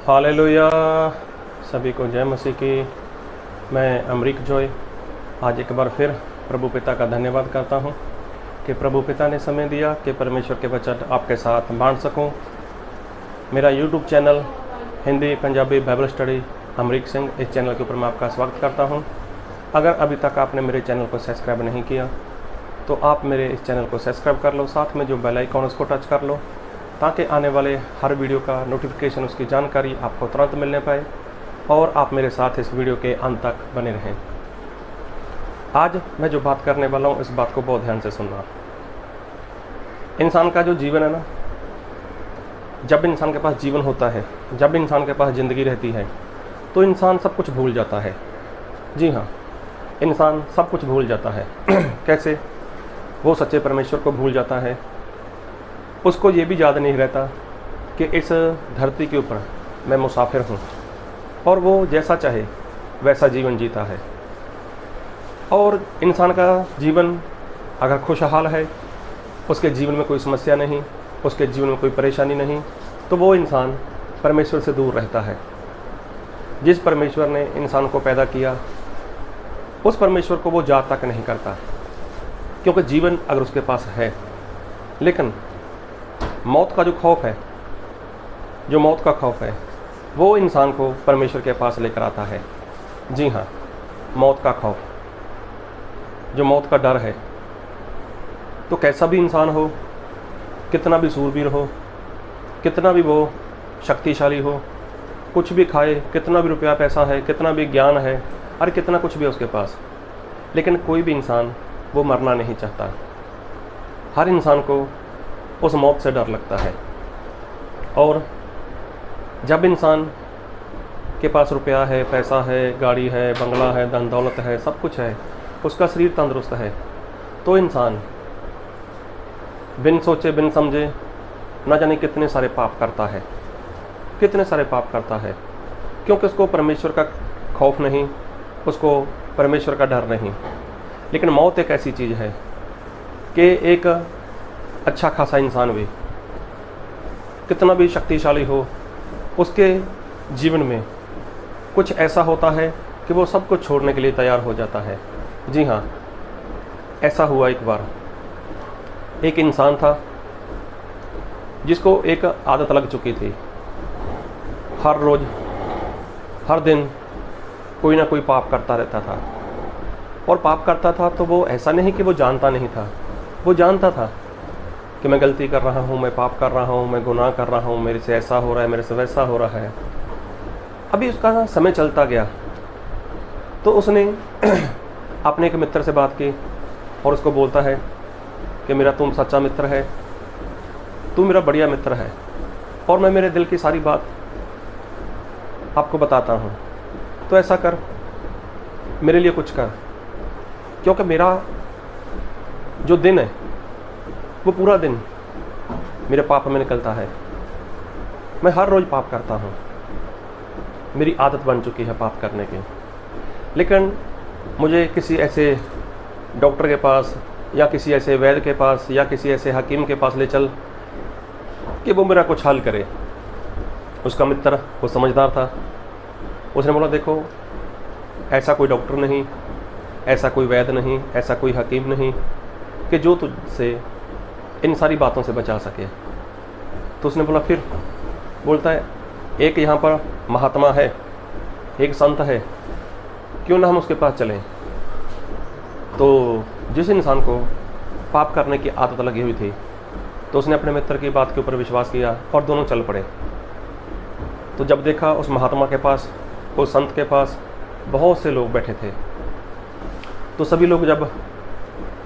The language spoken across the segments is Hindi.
हालेलुया। सभी को जय मसीह की। मैं अमरीक जॉय आज एक बार फिर प्रभु पिता का धन्यवाद करता हूँ कि प्रभु पिता ने समय दिया कि परमेश्वर के वचन आपके साथ बांट सकूँ। मेरा YouTube channel Hindi Punjabi Bible study Amrik Singh, इस चैनल के ऊपर मैं आपका स्वागत करता हूँ। अगर अभी तक आपने मेरे चैनल को सब्सक्राइब नहीं किया तो आप मेरे इस चैनल को सब्सक्राइब कर लो, साथ में जो बेल आइकॉन उसको टच कर लो ताकि आने वाले हर वीडियो का नोटिफिकेशन, उसकी जानकारी आपको तुरंत मिलने पाए और आप मेरे साथ इस वीडियो के अंत तक बने रहें। आज मैं जो बात करने वाला हूँ, इस बात को बहुत ध्यान से सुनना। इंसान का जो जीवन है ना, जब इंसान के पास जीवन होता है, जब इंसान के पास ज़िंदगी रहती है तो इंसान सब कुछ भूल जाता है। जी हाँ, इंसान सब कुछ भूल जाता है। कैसे? वो सच्चे परमेश्वर को भूल जाता है। उसको ये भी याद नहीं रहता कि इस धरती के ऊपर मैं मुसाफिर हूँ और वो जैसा चाहे वैसा जीवन जीता है। और इंसान का जीवन अगर खुशहाल है, उसके जीवन में कोई समस्या नहीं, उसके जीवन में कोई परेशानी नहीं, तो वो इंसान परमेश्वर से दूर रहता है। जिस परमेश्वर ने इंसान को पैदा किया, उस परमेश्वर को वो याद तक नहीं करता, क्योंकि जीवन अगर उसके पास है। लेकिन मौत का जो खौफ है, जो मौत का खौफ है, वो इंसान को परमेश्वर के पास लेकर आता है। जी हाँ, मौत का खौफ, जो मौत का डर है। तो कैसा भी इंसान हो, कितना भी सूरबीर हो, कितना भी वो शक्तिशाली हो, कुछ भी खाए, कितना भी रुपया पैसा है, कितना भी ज्ञान है, और कितना कुछ भी उसके पास, लेकिन कोई भी इंसान वो मरना नहीं चाहता। हर इंसान को उस मौत से डर लगता है। और जब इंसान के पास रुपया है, पैसा है, गाड़ी है, बंगला है, धन दौलत है, सब कुछ है, उसका शरीर तंदुरुस्त है, तो इंसान बिन सोचे बिन समझे न जाने कितने सारे पाप करता है, कितने सारे पाप करता है, क्योंकि उसको परमेश्वर का खौफ नहीं, उसको परमेश्वर का डर नहीं। लेकिन मौत एक ऐसी चीज़ है कि एक अच्छा खासा इंसान भी, कितना भी शक्तिशाली हो, उसके जीवन में कुछ ऐसा होता है कि वो सब कुछ छोड़ने के लिए तैयार हो जाता है। जी हाँ, ऐसा हुआ एक बार। एक इंसान था जिसको एक आदत लग चुकी थी। हर रोज़, हर दिन कोई ना कोई पाप करता रहता था। और पाप करता था तो वो ऐसा नहीं कि वो जानता नहीं था, वो जानता था कि मैं गलती कर रहा हूँ, मैं पाप कर रहा हूँ, मैं गुनाह कर रहा हूँ, मेरे से ऐसा हो रहा है, मेरे से वैसा हो रहा है। अभी उसका समय चलता गया तो उसने अपने एक मित्र से बात की और उसको बोलता है कि मेरा तुम सच्चा मित्र है, तू मेरा बढ़िया मित्र है, और मैं मेरे दिल की सारी बात आपको बताता हूँ, तो ऐसा कर, मेरे लिए कुछ कर, क्योंकि मेरा जो दिन है वो पूरा दिन मेरे पाप में निकलता है। मैं हर रोज़ पाप करता हूँ, मेरी आदत बन चुकी है पाप करने की। लेकिन मुझे किसी ऐसे डॉक्टर के पास या किसी ऐसे वैद्य के पास या किसी ऐसे हकीम के पास ले चल कि वो मेरा कुछ हल करे। उसका मित्र वो समझदार था, उसने बोला देखो, ऐसा कोई डॉक्टर नहीं, ऐसा कोई वैद्य नहीं, ऐसा कोई हकीम नहीं कि जो तुझसे इन सारी बातों से बचा सके। तो उसने बोला फिर, बोलता है एक यहाँ पर महात्मा है, एक संत है, क्यों ना हम उसके पास चलें। तो जिस इंसान को पाप करने की आदत लगी हुई थी, तो उसने अपने मित्र की बात के ऊपर विश्वास किया और दोनों चल पड़े। तो जब देखा उस महात्मा के पास, उस संत के पास बहुत से लोग बैठे थे, तो सभी लोग जब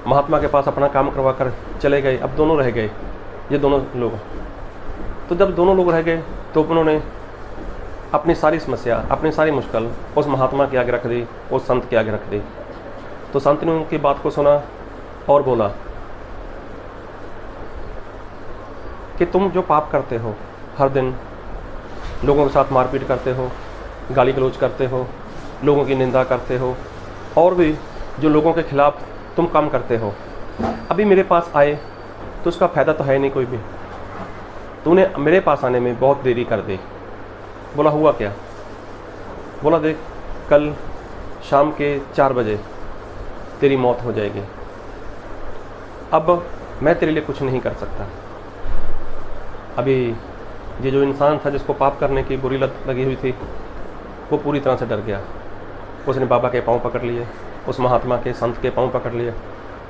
महात्मा के पास अपना काम करवा कर चले गए, अब दोनों रह गए, ये दोनों लोग। तो जब दोनों लोग रह गए तो उन्होंने अपनी सारी समस्या, अपनी सारी मुश्किल उस महात्मा के आगे रख दी, उस संत के आगे रख दी। तो संत ने उनकी बात को सुना और बोला कि तुम जो पाप करते हो, हर दिन लोगों के साथ मारपीट करते हो, गाली गलौज करते हो, लोगों की निंदा करते हो, और भी जो लोगों के खिलाफ तुम काम करते हो, अभी मेरे पास आए तो उसका फ़ायदा तो है नहीं कोई भी। तूने मेरे पास आने में बहुत देरी कर दी। बोला हुआ क्या? बोला देख, कल शाम के 4 बजे तेरी मौत हो जाएगी। अब मैं तेरे लिए कुछ नहीं कर सकता। अभी ये जो इंसान था जिसको पाप करने की बुरी लत लगी हुई थी, वो पूरी तरह से डर गया। उसने बाबा के पाँव पकड़ लिए, उस महात्मा के, संत के पाँव पकड़ लिए।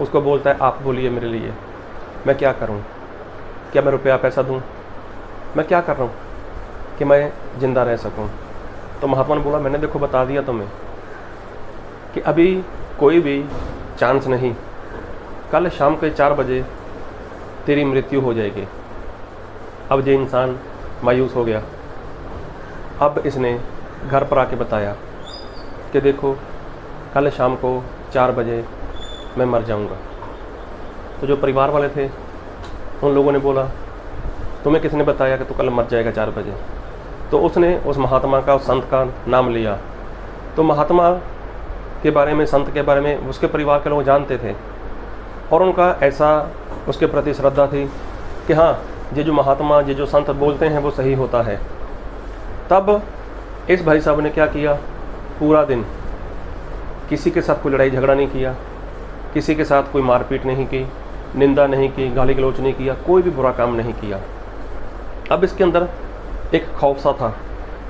उसको बोलता है, आप बोलिए मेरे लिए, मैं क्या करूं? क्या मैं रुपया पैसा दूं? मैं क्या कर रहा हूं कि मैं ज़िंदा रह सकूं? तो महात्मा ने बोला, मैंने देखो बता दिया तुम्हें कि अभी कोई भी चांस नहीं, कल शाम के 4 बजे तेरी मृत्यु हो जाएगी। अब ये इंसान मायूस हो गया। अब इसने घर पर आके बताया कि देखो, कल शाम को 4 बजे मैं मर जाऊंगा। तो जो परिवार वाले थे उन लोगों ने बोला, तुम्हें किसने बताया कि तू कल मर जाएगा 4 बजे? तो उसने उस महात्मा का, उस संत का नाम लिया। तो महात्मा के बारे में, संत के बारे में उसके परिवार के लोग जानते थे और उनका ऐसा उसके प्रति श्रद्धा थी कि हाँ, ये जो महात्मा, ये जो संत बोलते हैं वो सही होता है। तब इस भाई साहब ने क्या किया, पूरा दिन किसी के साथ कोई लड़ाई झगड़ा नहीं किया, किसी के साथ कोई मारपीट नहीं की, निंदा नहीं की, गाली गलौच नहीं किया, कोई भी बुरा काम नहीं किया। अब इसके अंदर एक खौफ सा था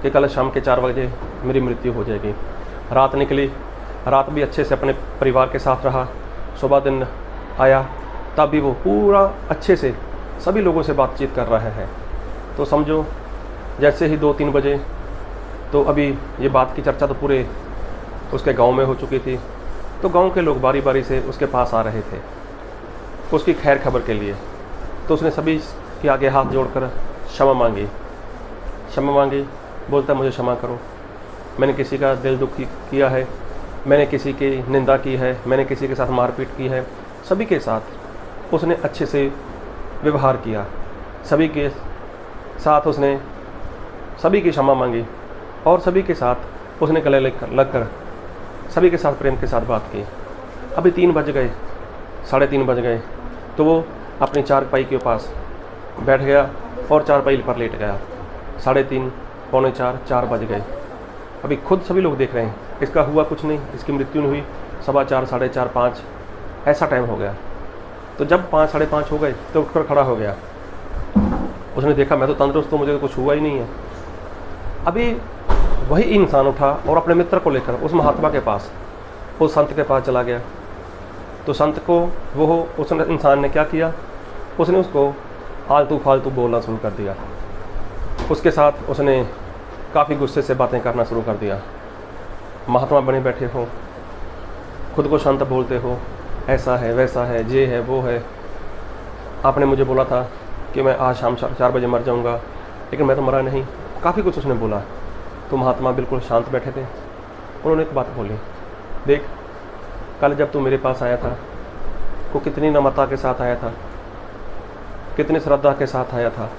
कि कल शाम के 4 बजे मेरी मृत्यु हो जाएगी। रात निकली, रात भी अच्छे से अपने परिवार के साथ रहा। सुबह दिन आया, तब भी वो पूरा अच्छे से सभी लोगों से बातचीत कर रहा है। तो समझो जैसे ही 2-3 बजे, तो अभी ये बात की चर्चा तो पूरे उसके गांव में हो चुकी थी। तो गांव के लोग बारी बारी से उसके पास आ रहे थे उसकी खैर खबर के लिए। तो उसने सभी के आगे हाथ जोड़कर क्षमा मांगी। क्षमा मांगी, बोलता मुझे क्षमा करो, मैंने किसी का दिल दुखी किया है, मैंने किसी की निंदा की है, मैंने किसी के साथ मारपीट की है। सभी के साथ उसने अच्छे से व्यवहार किया, सभी के साथ उसने सभी की क्षमा मांगी और सभी के साथ उसने गले लगकर सभी के साथ प्रेम के साथ बात की। अभी 3 बज गए, 3:30 बज गए, तो वो अपनी चारपाई के पास बैठ गया और चारपाई पर लेट गया। 3:30, पौने 4 बज गए। अभी खुद सभी लोग देख रहे हैं, इसका हुआ कुछ नहीं, इसकी मृत्यु नहीं हुई। 4:15, 4:30, 5 ऐसा टाइम हो गया। तो जब 5, 5:30 हो गए तो उठकर खड़ा हो गया। उसने देखा मैं तो तंदुरुस्त हूँ, मुझे तो कुछ हुआ ही नहीं है। अभी वही इंसान उठा और अपने मित्र को लेकर उस महात्मा के पास, उस संत के पास चला गया। तो संत को उस इंसान ने क्या किया, उसने उसको आलतू फालतू बोलना शुरू कर दिया। उसके साथ उसने काफ़ी गुस्से से बातें करना शुरू कर दिया। महात्मा बने बैठे हो, खुद को शांत बोलते हो, ऐसा है वैसा है, ये है वो है, आपने मुझे बोला था कि मैं आज शाम 4 बजे मर जाऊंगा, लेकिन मैं तो मरा नहीं। काफ़ी कुछ उसने बोला। तो महात्मा बिल्कुल शांत बैठे थे। उन्होंने एक बात बोली, देख, कल जब तू मेरे पास आया था वो कितनी नम्रता के साथ आया था, कितनी श्रद्धा के साथ आया था,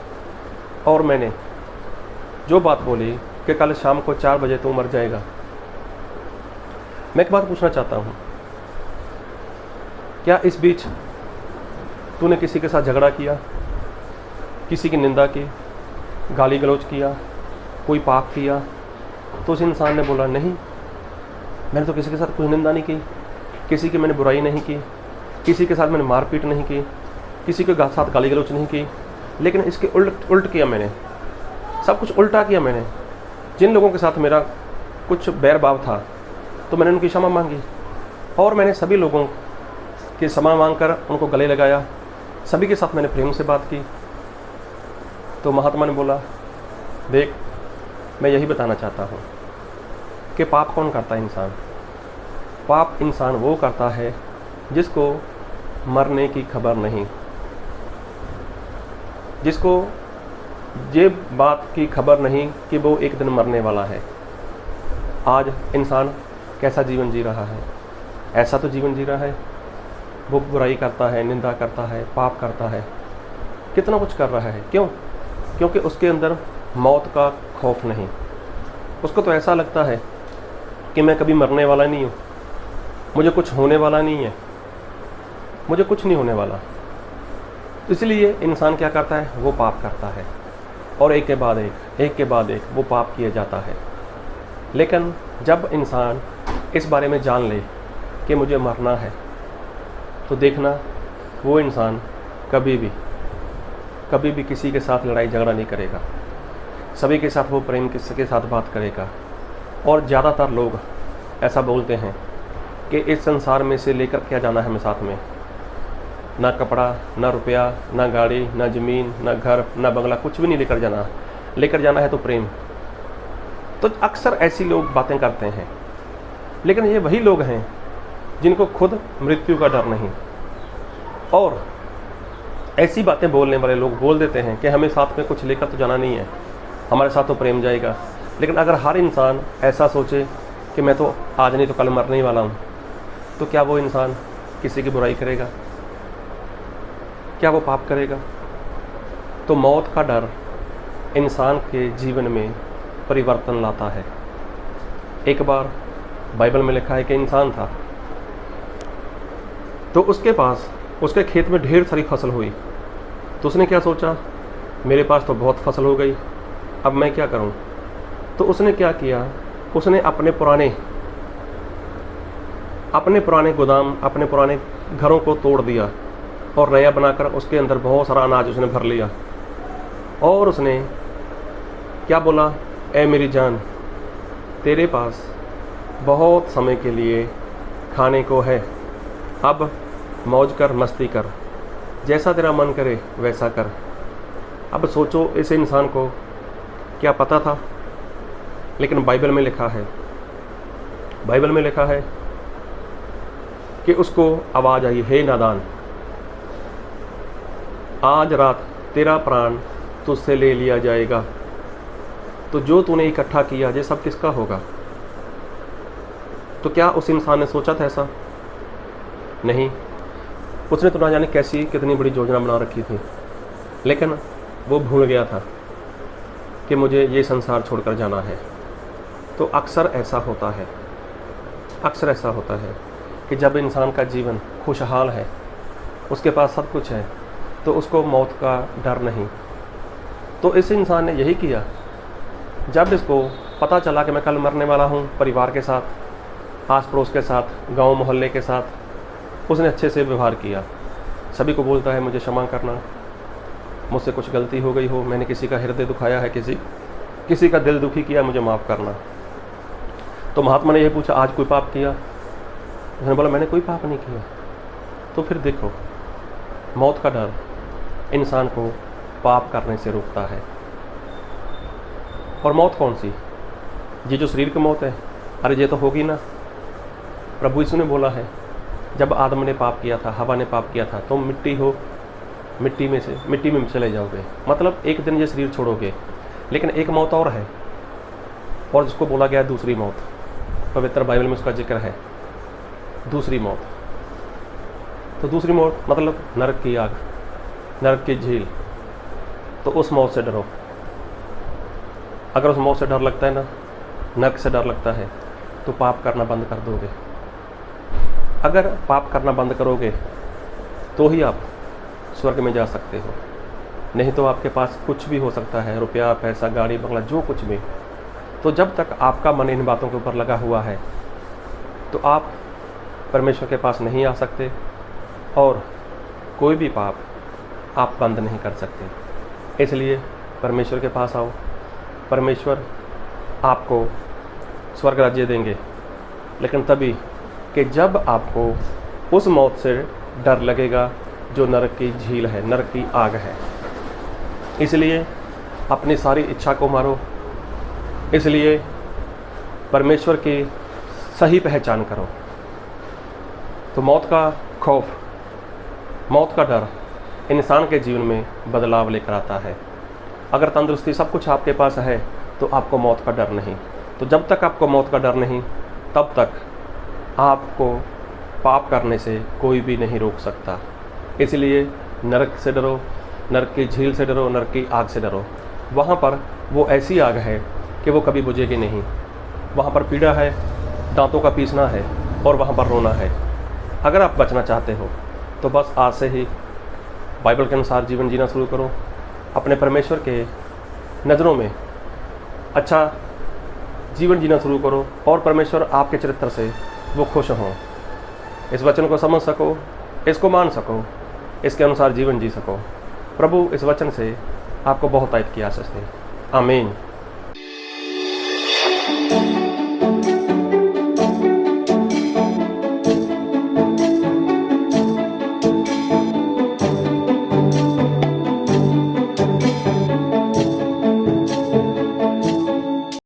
और मैंने जो बात बोली कि कल शाम को 4 बजे तू मर जाएगा। मैं एक बात पूछना चाहता हूँ, क्या इस बीच तूने किसी के साथ झगड़ा किया, किसी की निंदा की, गाली गलौज किया, कोई पाप किया? तो उस इंसान ने बोला, नहीं, मैंने तो किसी के साथ कोई निंदा नहीं की, किसी की मैंने बुराई नहीं की, किसी के साथ मैंने मारपीट नहीं की, किसी के साथ गाली गलौज नहीं की, लेकिन इसके उल्ट किया मैंने, सब कुछ उल्टा किया मैंने। जिन लोगों के साथ मेरा कुछ बैर भाव था तो मैंने उनकी क्षमा मांगी और मैंने सभी लोगों की क्षमा मांगकर उनको गले लगाया, सभी के साथ मैंने प्रेम से बात की। तो महात्मा ने बोला, देख, मैं यही बताना चाहता हूँ कि पाप कौन करता है? इंसान। पाप इंसान वो करता है जिसको मरने की खबर नहीं, जिसको ये बात की खबर नहीं कि वो एक दिन मरने वाला है। आज इंसान कैसा जीवन जी रहा है? ऐसा तो जीवन जी रहा है, वो बुराई करता है, निंदा करता है, पाप करता है, कितना कुछ कर रहा है। क्यों? क्योंकि उसके अंदर मौत का खौफ नहीं। उसको तो ऐसा लगता है कि मैं कभी मरने वाला नहीं हूँ, मुझे कुछ होने वाला नहीं है, मुझे कुछ नहीं होने वाला। इसलिए इंसान क्या करता है? वो पाप करता है। और एक के बाद एक वो पाप किया जाता है। लेकिन जब इंसान इस बारे में जान ले कि मुझे मरना है, तो देखना वो इंसान कभी भी किसी के साथ लड़ाई झगड़ा नहीं करेगा। सभी के साथ वो प्रेम के साथ बात करेगा। और ज़्यादातर लोग ऐसा बोलते हैं कि इस संसार में से लेकर क्या जाना है हमें साथ में, ना कपड़ा, ना रुपया, ना गाड़ी, ना ज़मीन, ना घर, ना बंगला, कुछ भी नहीं लेकर जाना है तो प्रेम। तो अक्सर ऐसी लोग बातें करते हैं, लेकिन ये वही लोग हैं जिनको खुद मृत्यु का डर नहीं। और ऐसी बातें बोलने वाले लोग बोल देते हैं कि हमें साथ में कुछ लेकर तो जाना नहीं है, हमारे साथ तो प्रेम जाएगा। लेकिन अगर हर इंसान ऐसा सोचे कि मैं तो आज नहीं तो कल मरने ही वाला हूँ, तो क्या वो इंसान किसी की बुराई करेगा? क्या वो पाप करेगा? तो मौत का डर इंसान के जीवन में परिवर्तन लाता है। एक बार बाइबल में लिखा है कि इंसान था, तो उसके पास उसके खेत में ढेर सारी फसल हुई। तो उसने क्या सोचा, मेरे पास तो बहुत फसल हो गई, अब मैं क्या करूं? तो उसने क्या किया, उसने अपने पुराने गोदाम, अपने पुराने घरों को तोड़ दिया और नया बनाकर उसके अंदर बहुत सारा अनाज उसने भर लिया। और उसने क्या बोला, ऐ मेरी जान, तेरे पास बहुत समय के लिए खाने को है, अब मौज कर, मस्ती कर, जैसा तेरा मन करे वैसा कर। अब सोचो, इस इंसान को क्या पता था? लेकिन बाइबल में लिखा है कि उसको आवाज़ आई, हे नादान, आज रात तेरा प्राण तुझसे ले लिया जाएगा। तो जो तूने इकट्ठा किया ये सब किसका होगा? तो क्या उस इंसान ने सोचा था ऐसा? नहीं, उसने तो ना जाने कैसी कितनी बड़ी योजना बना रखी थी, लेकिन वो भूल गया था कि मुझे ये संसार छोड़कर जाना है। तो अक्सर ऐसा होता है कि जब इंसान का जीवन खुशहाल है, उसके पास सब कुछ है, तो उसको मौत का डर नहीं। तो इस इंसान ने यही किया। जब इसको पता चला कि मैं कल मरने वाला हूँ, परिवार के साथ, आस पड़ोस के साथ, गांव मोहल्ले के साथ उसने अच्छे से व्यवहार किया। सभी को बोलता है मुझे क्षमा करना, मुझसे कुछ गलती हो गई हो, मैंने किसी का हृदय दुखाया है, किसी का दिल दुखी किया, मुझे माफ़ करना। तो महात्मा ने यह पूछा, आज कोई पाप किया? उसने बोला, मैंने कोई पाप नहीं किया। तो फिर देखो, मौत का डर इंसान को पाप करने से रोकता है। और मौत कौन सी? ये जो शरीर की मौत है, अरे ये तो होगी ना। प्रभु यीशु ने बोला है, जब आदम ने पाप किया था, हवा ने पाप किया था, तुम मिट्टी हो, मिट्टी में चले जाओगे। मतलब एक दिन ये शरीर छोड़ोगे। लेकिन एक मौत और है, और जिसको बोला गया दूसरी मौत। पवित्र बाइबल में उसका जिक्र है, दूसरी मौत। तो दूसरी मौत मतलब नरक की आग, नरक की झील। तो उस मौत से डरो। अगर उस मौत से डर लगता है ना, नरक से डर लगता है, तो पाप करना बंद कर दोगे। अगर पाप करना बंद करोगे तो ही आप स्वर्ग में जा सकते हो, नहीं तो आपके पास कुछ भी हो सकता है, रुपया, पैसा, गाड़ी, बंगला, जो कुछ भी। तो जब तक आपका मन इन बातों के ऊपर लगा हुआ है, तो आप परमेश्वर के पास नहीं आ सकते, और कोई भी पाप आप बंद नहीं कर सकते। इसलिए परमेश्वर के पास आओ। परमेश्वर आपको स्वर्ग राज्य देंगे, लेकिन तभी कि जब आपको उस मौत से डर लगेगा जो नरक की झील है, नरक की आग है। इसलिए अपनी सारी इच्छा को मारो। इसलिए परमेश्वर की सही पहचान करो। तो मौत का खौफ, मौत का डर इंसान के जीवन में बदलाव लेकर आता है। अगर तंदुरुस्ती सब कुछ आपके पास है, तो आपको मौत का डर नहीं। तो जब तक आपको मौत का डर नहीं, तब तक आपको पाप करने से कोई भी नहीं रोक सकता। इसलिए नरक से डरो, नरक की झील से डरो, नरक की आग से डरो। वहाँ पर वो ऐसी आग है कि वो कभी बुझेगी नहीं। वहाँ पर पीड़ा है, दांतों का पीसना है, और वहाँ पर रोना है। अगर आप बचना चाहते हो तो बस आज से ही बाइबल के अनुसार जीवन जीना शुरू करो। अपने परमेश्वर के नज़रों में अच्छा जीवन जीना शुरू करो और परमेश्वर आपके चरित्र से वो खुश हों। इस वचन को समझ सको, इसको मान सको, इसके अनुसार जीवन जी सको। प्रभु इस वचन से आपको बहुत आयत की आशीष दे। आमीन।